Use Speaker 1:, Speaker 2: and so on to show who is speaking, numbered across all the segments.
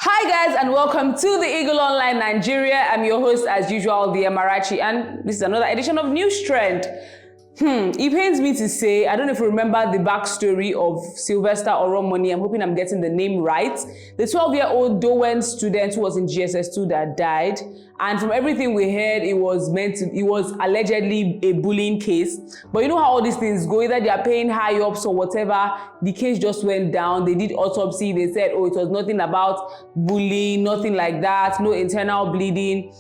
Speaker 1: Hi guys, and welcome to the Eagle Online Nigeria. I'm your host as usual, the Amarachi, and this is another edition of News Trend. It pains me to say, I don't know if you remember the backstory of Sylvester Oromoni. I'm hoping I'm getting the name right. The 12-year-old Dowen student who was in GSS2 that died. And from everything we heard, it was allegedly a bullying case. But you know how all these things go, either they are paying high ups or whatever. The case just went down. They did autopsy. They said, oh, it was nothing about bullying, nothing like that, no internal bleeding.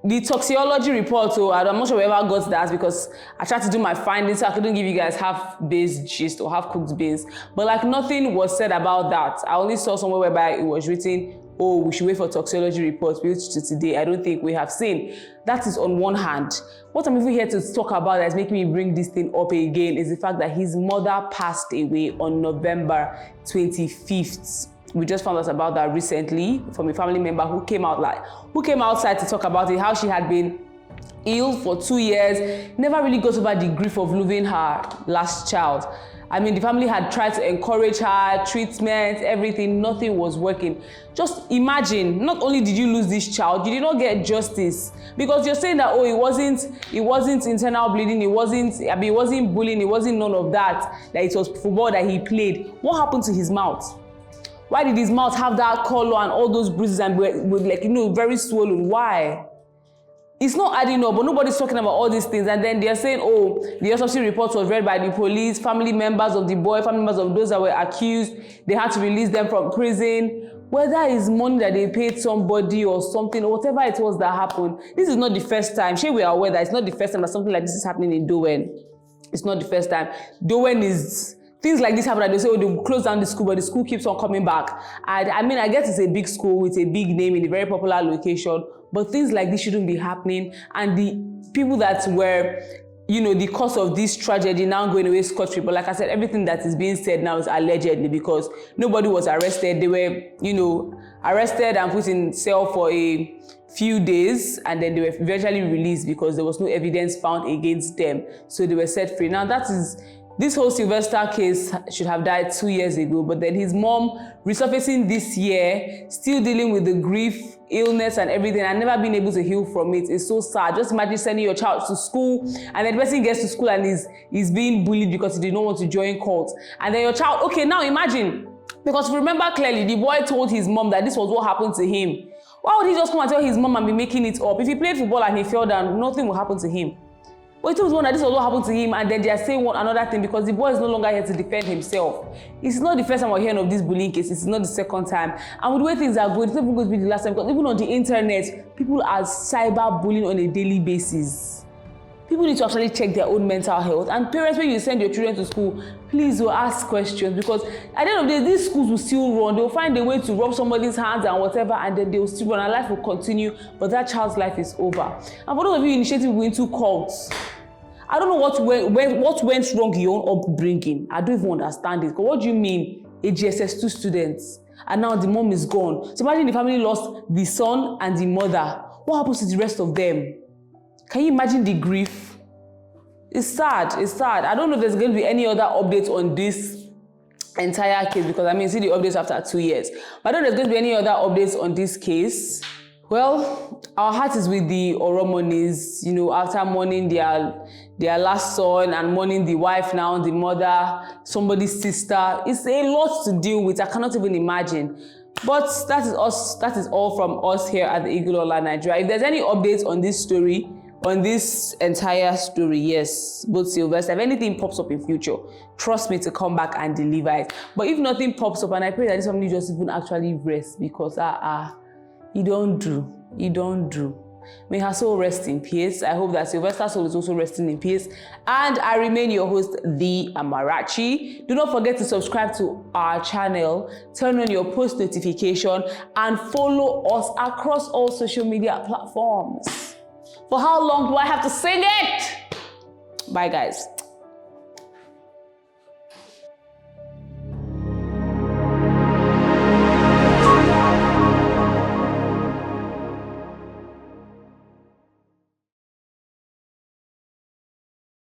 Speaker 1: The toxicology report, so I'm not sure whoever got that because I tried to do my findings, so I couldn't give you guys half-baked gist or half-cooked beans. But like nothing was said about that. I only saw somewhere whereby it was written, oh, we should wait for toxicology reports, which to today I don't think we have seen. That is on one hand. What I'm even here to talk about that's making me bring this thing up again is the fact that his mother passed away on November 25th. We just found out about that recently from a family member who came outside to talk about it, how she had been ill for 2 years, never really got over the grief of losing her last child. I mean, the family had tried to encourage her, treatment, everything, nothing was working. Just imagine, not only did you lose this child, you did not get justice. Because you're saying that, oh, it wasn't internal bleeding, it wasn't bullying, it wasn't none of that it was football that he played. What happened to his mouth? Why did his mouth have that color and all those bruises and very swollen? Why? It's not adding up, but nobody's talking about all these things. And then they're saying, oh, the autopsy report was read by the police, family members of the boy, family members of those that were accused, they had to release them from prison. Whether it's money that they paid somebody or something, or whatever it was that happened, this is not the first time. Sure, we are aware that it's not the first time that something like this is happening in Dowen. It's not the first time. Dowen is... Things like this happen and they say, oh, they will close down the school, but the school keeps on coming back. And I mean, I guess it's a big school with a big name in a very popular location, but things like this shouldn't be happening. And the people that were, the cause of this tragedy now going away scot-free. But like I said, everything that is being said now is allegedly because nobody was arrested. They were, arrested and put in cell for a few days, and then they were eventually released because there was no evidence found against them. So they were set free. Now this whole Sylvester case should have died 2 years ago, but then his mom resurfacing this year, still dealing with the grief, illness and everything, and never been able to heal from it. It's so sad. Just imagine sending your child to school, and then the person gets to school and is being bullied because he did not want to join cult. And then your child, okay, now imagine, because remember clearly, the boy told his mom that this was what happened to him. Why would he just come and tell his mom and be making it up? If he played football and he fell down, nothing will happen to him. But he told his mom that this was what happened to him, and then they are saying another thing because the boy is no longer here to defend himself. It's not the first time we're hearing of this bullying case. It's not the second time. And with the way things are going, it's not even going to be the last time, because even on the internet, people are cyber bullying on a daily basis. People need to actually check their own mental health. And parents, when you send your children to school, please will ask questions, because at the end of the day, these schools will still run. They'll find a way to rub somebody's hands and whatever, and then they'll still run, and life will continue, but that child's life is over. And for those of you initiating going to cults, I don't know what went wrong in your own upbringing. I don't even understand it. But what do you mean, a GSS2 student, and now the mom is gone? So imagine the family lost the son and the mother. What happens to the rest of them? Can you imagine the grief? It's sad. It's sad. I don't know if there's going to be any other updates on this entire case, because I mean, see the updates after 2 years. But I don't know if there's going to be any other updates on this case. Well, our heart is with the Oromonis, after mourning their last son and mourning the wife now, the mother, somebody's sister. It's a lot to deal with. I cannot even imagine. But that is us. That is all from us here at the Eagle Online Nigeria. If there's any updates on this story, on this entire story, yes, both Sylvester, if anything pops up in future, trust me to come back and deliver it. But if nothing pops up, and I pray that this family just even actually rest, because you don't do. May her soul rest in peace. I hope that Sylvester's soul is also resting in peace. And I remain your host, the Amarachi. Do not forget to subscribe to our channel, turn on your post notification, and follow us across all social media platforms. For how long do I have to sing it? Bye, guys.